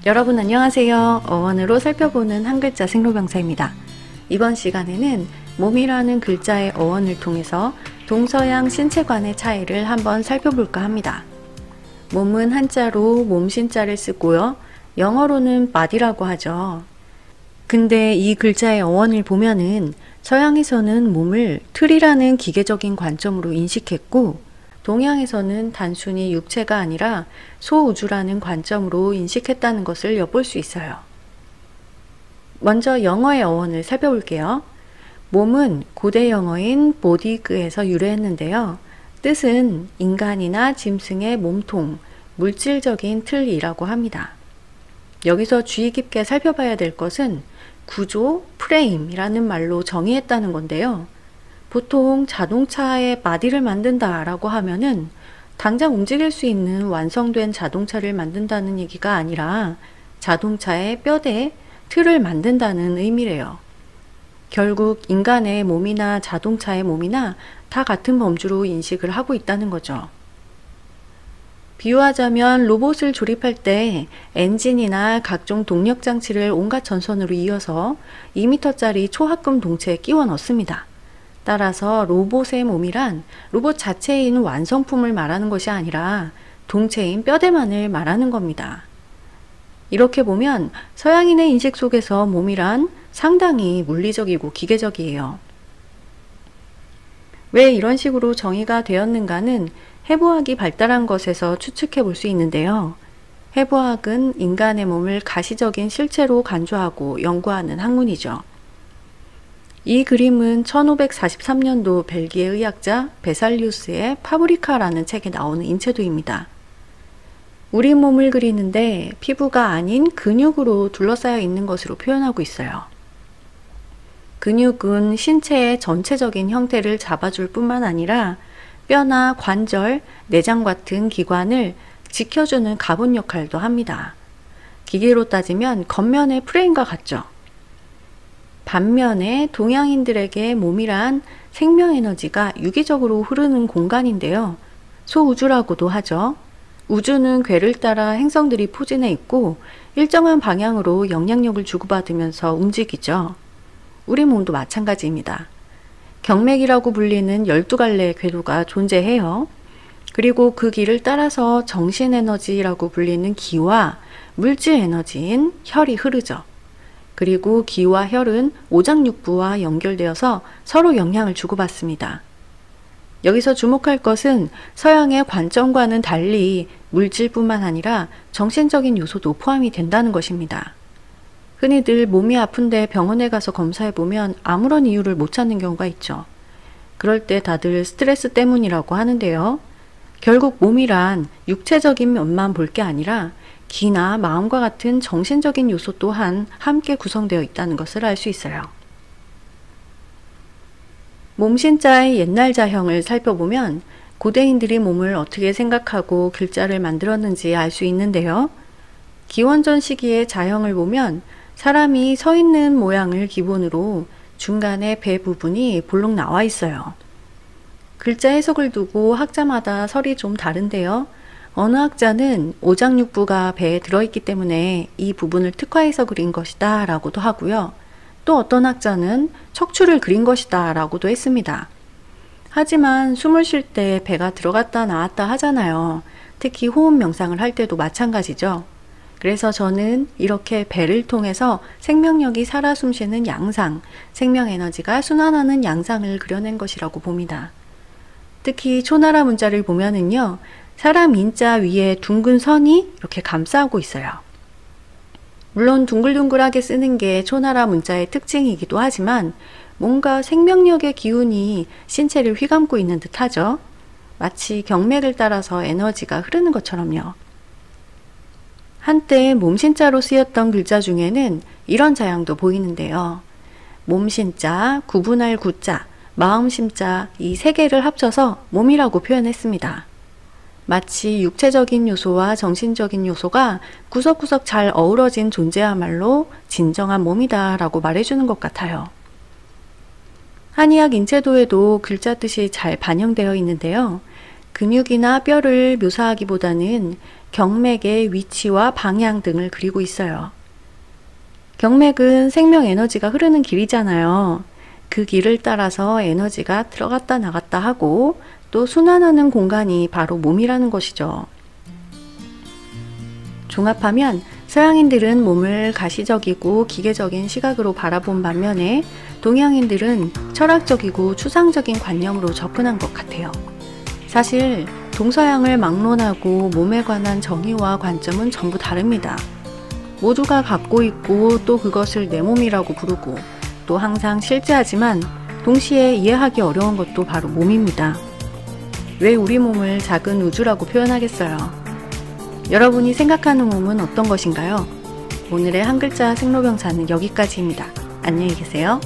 여러분 안녕하세요. 어원으로 살펴보는 한글자 생로병사입니다. 이번 시간에는 몸이라는 글자의 어원을 통해서 동서양 신체관의 차이를 한번 살펴볼까 합니다. 몸은 한자로 몸신자를 쓰고요. 영어로는 body라고 하죠. 근데 이 글자의 어원을 보면은 서양에서는 몸을 틀이라는 기계적인 관점으로 인식했고 동양에서는 단순히 육체가 아니라 소우주라는 관점으로 인식했다는 것을 엿볼 수 있어요. 먼저 영어의 어원을 살펴볼게요. 몸은 고대 영어인 보디그에서 유래했는데요. 뜻은 인간이나 짐승의 몸통, 물질적인 틀이라고 합니다. 여기서 주의 깊게 살펴봐야 될 것은 구조, 프레임이라는 말로 정의했다는 건데요. 보통 자동차의 바디를 만든다 라고 하면은 당장 움직일 수 있는 완성된 자동차를 만든다는 얘기가 아니라 자동차의 뼈대, 틀을 만든다는 의미래요. 결국 인간의 몸이나 자동차의 몸이나 다 같은 범주로 인식을 하고 있다는 거죠. 비유하자면 로봇을 조립할 때 엔진이나 각종 동력 장치를 온갖 전선으로 이어서 2m짜리 초합금 동체에 끼워 넣습니다. 따라서 로봇의 몸이란 로봇 자체에 있는 완성품을 말하는 것이 아니라 동체인 뼈대만을 말하는 겁니다. 이렇게 보면 서양인의 인식 속에서 몸이란 상당히 물리적이고 기계적이에요. 왜 이런 식으로 정의가 되었는가는 해부학이 발달한 것에서 추측해 볼 수 있는데요. 해부학은 인간의 몸을 가시적인 실체로 간주하고 연구하는 학문이죠. 이 그림은 1543년도 벨기에 의학자 베살리우스의 파브리카라는 책에 나오는 인체도입니다. 우리 몸을 그리는데 피부가 아닌 근육으로 둘러싸여 있는 것으로 표현하고 있어요. 근육은 신체의 전체적인 형태를 잡아줄 뿐만 아니라 뼈나 관절, 내장 같은 기관을 지켜주는 가분 역할도 합니다. 기계로 따지면 겉면의 프레임과 같죠. 반면에 동양인들에게 몸이란 생명에너지가 유기적으로 흐르는 공간인데요. 소우주라고도 하죠. 우주는 궤를 따라 행성들이 포진해 있고 일정한 방향으로 영향력을 주고받으면서 움직이죠. 우리 몸도 마찬가지입니다. 경맥이라고 불리는 12갈래의 궤도가 존재해요. 그리고 그 길을 따라서 정신에너지라고 불리는 기와 물질에너지인 혈이 흐르죠. 그리고 기와 혈은 오장육부와 연결되어서 서로 영향을 주고받습니다. 여기서 주목할 것은 서양의 관점과는 달리 물질뿐만 아니라 정신적인 요소도 포함이 된다는 것입니다. 흔히들 몸이 아픈데 병원에 가서 검사해보면 아무런 이유를 못 찾는 경우가 있죠. 그럴 때 다들 스트레스 때문이라고 하는데요. 결국 몸이란 육체적인 면만 볼 게 아니라 기나 마음과 같은 정신적인 요소 또한 함께 구성되어 있다는 것을 알 수 있어요. 몸신자의 옛날 자형을 살펴보면 고대인들이 몸을 어떻게 생각하고 글자를 만들었는지 알 수 있는데요. 기원전 시기의 자형을 보면 사람이 서 있는 모양을 기본으로 중간에 배 부분이 볼록 나와 있어요. 글자 해석을 두고 학자마다 설이 좀 다른데요. 어느 학자는 오장육부가 배에 들어있기 때문에 이 부분을 특화해서 그린 것이다 라고도 하고요. 또 어떤 학자는 척추를 그린 것이다 라고도 했습니다. 하지만 숨을 쉴 때 배가 들어갔다 나왔다 하잖아요. 특히 호흡 명상을 할 때도 마찬가지죠. 그래서 저는 이렇게 배를 통해서 생명력이 살아 숨쉬는 양상, 생명에너지가 순환하는 양상을 그려낸 것이라고 봅니다. 특히 초나라 문자를 보면은요. 사람 인자 위에 둥근 선이 이렇게 감싸고 있어요. 물론 둥글둥글하게 쓰는 게 초나라 문자의 특징이기도 하지만 뭔가 생명력의 기운이 신체를 휘감고 있는 듯 하죠. 마치 경맥을 따라서 에너지가 흐르는 것처럼요. 한때 몸신자로 쓰였던 글자 중에는 이런 자양도 보이는데요. 몸신자, 구분할 구자, 마음심자 이 세 개를 합쳐서 몸이라고 표현했습니다. 마치 육체적인 요소와 정신적인 요소가 구석구석 잘 어우러진 존재야말로 진정한 몸이다 라고 말해주는 것 같아요. 한의학 인체도에도 글자 뜻이 잘 반영되어 있는데요. 근육이나 뼈를 묘사하기보다는 경맥의 위치와 방향 등을 그리고 있어요. 경맥은 생명 에너지가 흐르는 길이잖아요. 그 길을 따라서 에너지가 들어갔다 나갔다 하고 또 순환하는 공간이 바로 몸이라는 것이죠. 종합하면 서양인들은 몸을 가시적이고 기계적인 시각으로 바라본 반면에 동양인들은 철학적이고 추상적인 관념으로 접근한 것 같아요. 사실 동서양을 막론하고 몸에 관한 정의와 관점은 전부 다릅니다. 모두가 갖고 있고 또 그것을 내 몸이라고 부르고 또 항상 실제하지만 동시에 이해하기 어려운 것도 바로 몸입니다. 왜 우리 몸을 작은 우주라고 표현하겠어요? 여러분이 생각하는 몸은 어떤 것인가요? 오늘의 한 글자 생로병사는 여기까지입니다. 안녕히 계세요.